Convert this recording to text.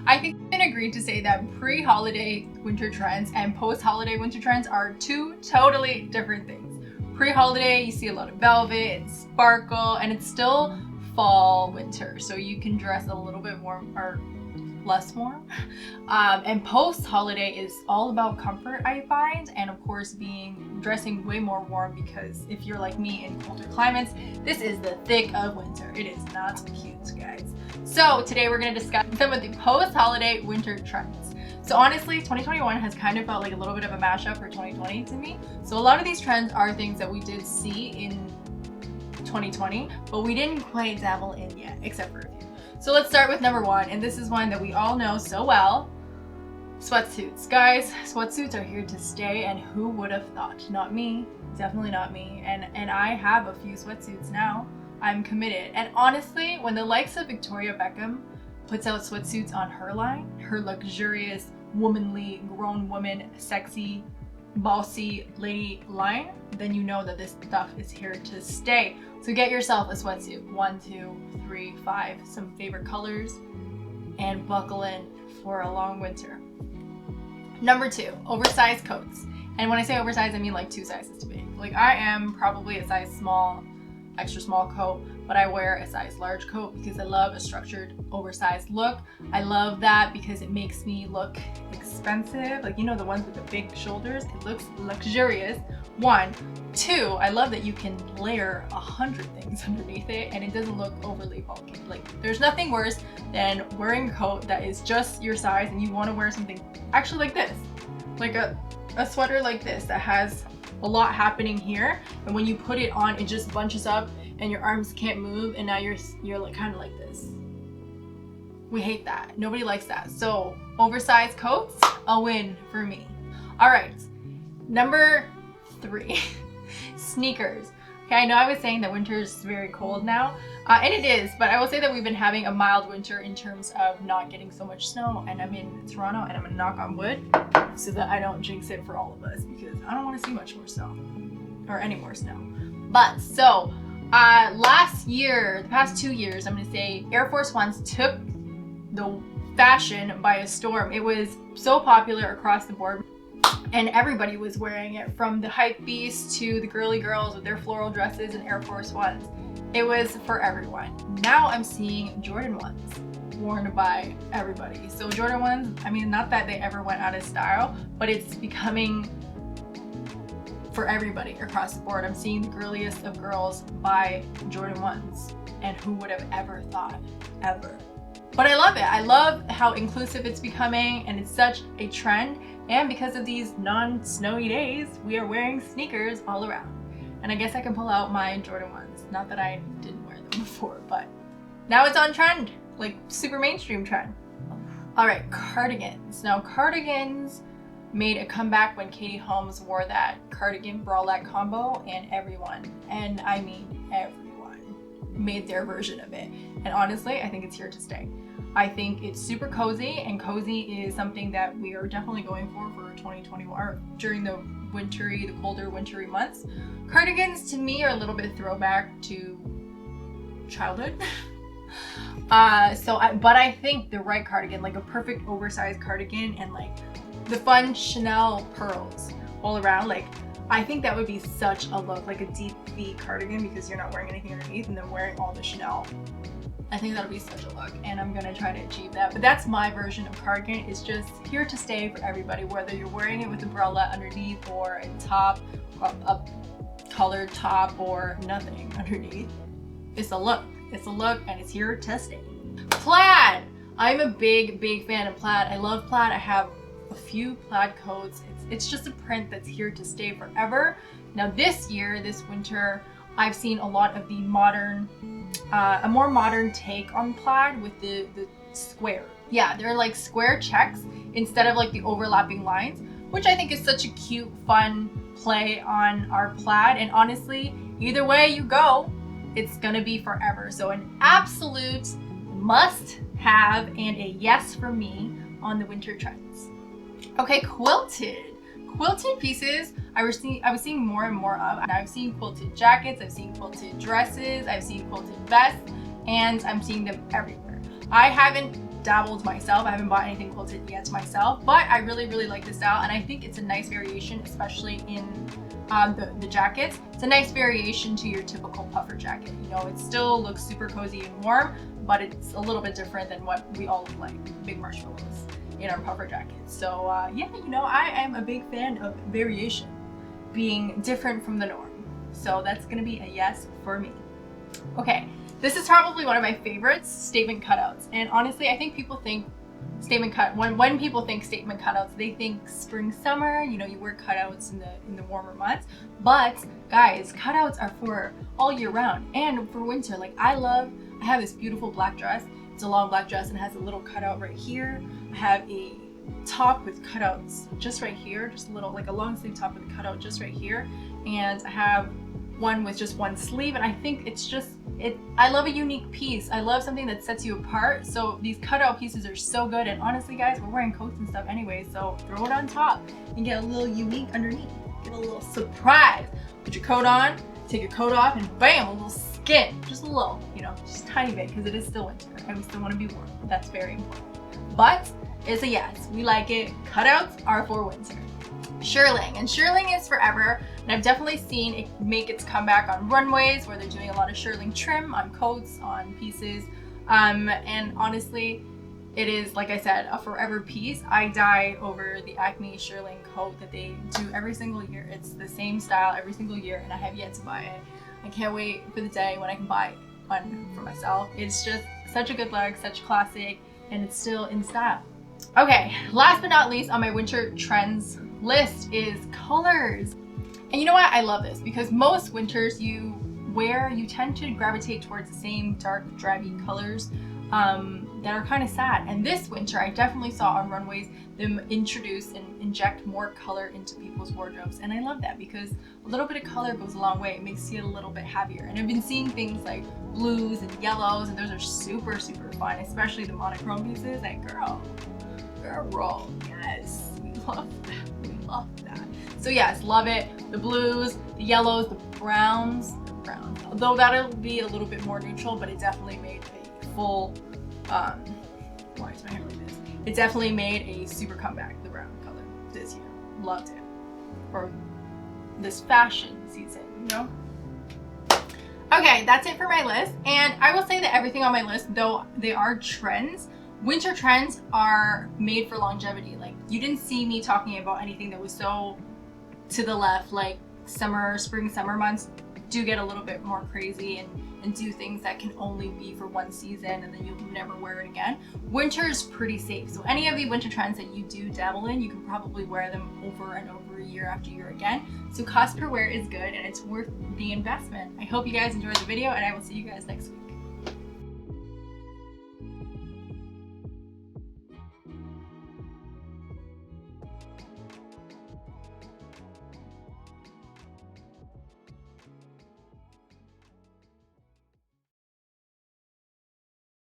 I think we can agree to say that pre-holiday winter trends and post-holiday winter trends are two totally different things. Pre-holiday, you see a lot of velvet and sparkle, and it's still fall, winter, so you can dress a little bit warm or less warm. And post-holiday is all about comfort, I find, and of course dressing way more warm, because if you're like me in colder climates, this is the thick of winter. It is not cute, guys. So today we're going to discuss some of the post-holiday winter trends. So honestly, 2021 has kind of felt like a little bit of a mashup for 2020 to me. So a lot of these trends are things that we did see in 2020, but we didn't quite dabble in yet, except for a few. So let's start with number one, and this is one that we all know so well. Sweatsuits. Guys, sweatsuits are here to stay, and who would have thought? Not me, definitely not me. And I have a few sweatsuits now. I'm committed. And honestly, when the likes of Victoria Beckham puts out sweatsuits on her line, her luxurious, womanly, grown woman, sexy, bossy lady line, then you know that this stuff is here to stay. So get yourself a sweatsuit, 1, 2, 3, 5, some favorite colors, and buckle in for a long winter. Number 2, oversized coats. And when I say oversized, I mean like 2 sizes too big. Like I am probably a size small, extra small coat, but I wear a size large coat because I love a structured, oversized look. I love that because it makes me look expensive. Like, you know, the ones with the big shoulders, it looks luxurious. 1, 2, I love that you can layer 100 things underneath it and it doesn't look overly bulky. Like, there's nothing worse than wearing a coat that is just your size and you want to wear something actually like this, like a sweater like this that has a lot happening here, and when you put it on, it just bunches up and your arms can't move, and now you're like kind of like this. We hate that. Nobody likes that. So oversized coats, a win for me. All right, number 3, sneakers. Okay, I know I was saying that winter is very cold now, and it is, but I will say that we've been having a mild winter in terms of not getting so much snow, and I'm in Toronto, and I'm gonna knock on wood so that I don't jinx it for all of us, because I don't want to see much more snow, or any more snow. But so, last year, the past 2 years, I'm gonna say Air Force Ones took the fashion by a storm. It was so popular across the board, and everybody was wearing it, from the hype beasts to the girly girls with their floral dresses and Air Force Ones. It was for everyone. Now I'm seeing Jordan 1s worn by everybody. So Jordan 1s, I mean, not that they ever went out of style, but it's becoming for everybody across the board. I'm seeing the girliest of girls buy Jordan 1s, and who would have ever thought, ever. But I love it. I love how inclusive it's becoming, and it's such a trend. And because of these non-snowy days, we are wearing sneakers all around. And I guess I can pull out my Jordan 1s. Not that I didn't wear them before, but now it's on trend, like super mainstream trend. All right, cardigans. Now cardigans made a comeback when Katie Holmes wore that cardigan bralette combo, and everyone, and I mean everyone, made their version of it. And honestly, I think it's here to stay. I think it's super cozy, and cozy is something that we are definitely going for 2021, or during the colder wintry months. Cardigans to me are a little bit throwback to childhood. But I think the right cardigan, like a perfect oversized cardigan, and like the fun Chanel pearls all around, like I think that would be such a look, like a deep V cardigan, because you're not wearing anything underneath and then wearing all the Chanel. I think that'll be such a look, and I'm gonna try to achieve that. But that's my version of cardigan. It's just here to stay for everybody, whether you're wearing it with a bralette underneath or a top, a colored top, or nothing underneath. It's a look. It's a look, and it's here to stay. Plaid. I'm a big fan of plaid. I love plaid. I have a few plaid coats. It's just a print that's here to stay forever. Now this year, this winter, I've seen a lot of the modern, a more modern take on plaid with the square. Yeah, they're like square checks instead of like the overlapping lines, which I think is such a cute, fun play on our plaid. And honestly, either way you go, it's gonna be forever. So an absolute must have and a yes for me on the winter trends. Okay, quilted. Quilted pieces, I was seeing more and more of. I've seen quilted jackets, I've seen quilted dresses, I've seen quilted vests, and I'm seeing them everywhere. I haven't dabbled myself. I haven't bought anything quilted yet myself, but I really, really like this style, and I think it's a nice variation, especially in the jackets. It's a nice variation to your typical puffer jacket. You know, it still looks super cozy and warm, but it's a little bit different than what we all look like, big marshmallows in our puffer jackets. So yeah, you know, I am a big fan of variation, being different from the norm. So that's gonna be a yes for me. Okay, this is probably one of my favorites, statement cutouts. And honestly, I think people think when people think statement cutouts, they think spring, summer, you know, you wear cutouts in the warmer months. But guys, cutouts are for all year round and for winter. Like I have this beautiful black dress. It's a long black dress and has a little cutout right here. I have a top with cutouts just right here, just a little, like a long sleeve top with a cutout just right here. And I have one with just one sleeve, and I think it's just, I love a unique piece. I love something that sets you apart. So these cutout pieces are so good, and honestly guys, we're wearing coats and stuff anyway, so throw it on top and get a little unique underneath. Get a little surprise. Put your coat on, take your coat off, and bam, a little skin. Just a little, you know, just tiny bit, because it is still winter and we still want to be warm. That's very important. But it's a yes, we like it. Cutouts are for winter. Shearling, and shearling is forever, and I've definitely seen it make its comeback on runways where they're doing a lot of shearling trim on coats, on pieces, and honestly, it is, like I said, a forever piece. I die over the Acme shearling coat that they do every single year. It's the same style every single year, and I have yet to buy it. I can't wait for the day when I can buy one for myself. It's just such a good look, such a classic, and it's still in style. Okay, last but not least on my winter trends list is colors. And you know what? I love this because most winters you tend to gravitate towards the same dark, drabby colors that are kind of sad. And this winter, I definitely saw on runways them introduce and inject more color into people's wardrobes. And I love that because a little bit of color goes a long way. It makes you a little bit happier. And I've been seeing things like blues and yellows, and those are super, super fun, especially the monochrome pieces. Like, girl, yes, we love that. We love that. So yes, love it. The blues, the yellows, the browns, although that'll be a little bit more neutral, but it definitely made a full, why is my hair like this? It definitely made a super comeback, the brown color this year. Loved it. For this fashion season, you know? Okay, that's it for my list. And I will say that everything on my list, though they are trends, winter trends are made for longevity. Like, you didn't see me talking about anything that was so to the left. Like spring, summer months do get a little bit more crazy and do things that can only be for one season and then you'll never wear it again. Winter is pretty safe. So any of the winter trends that you do dabble in, you can probably wear them over and over, year after year again. So cost per wear is good and it's worth the investment. I hope you guys enjoyed the video, and I will see you guys next week.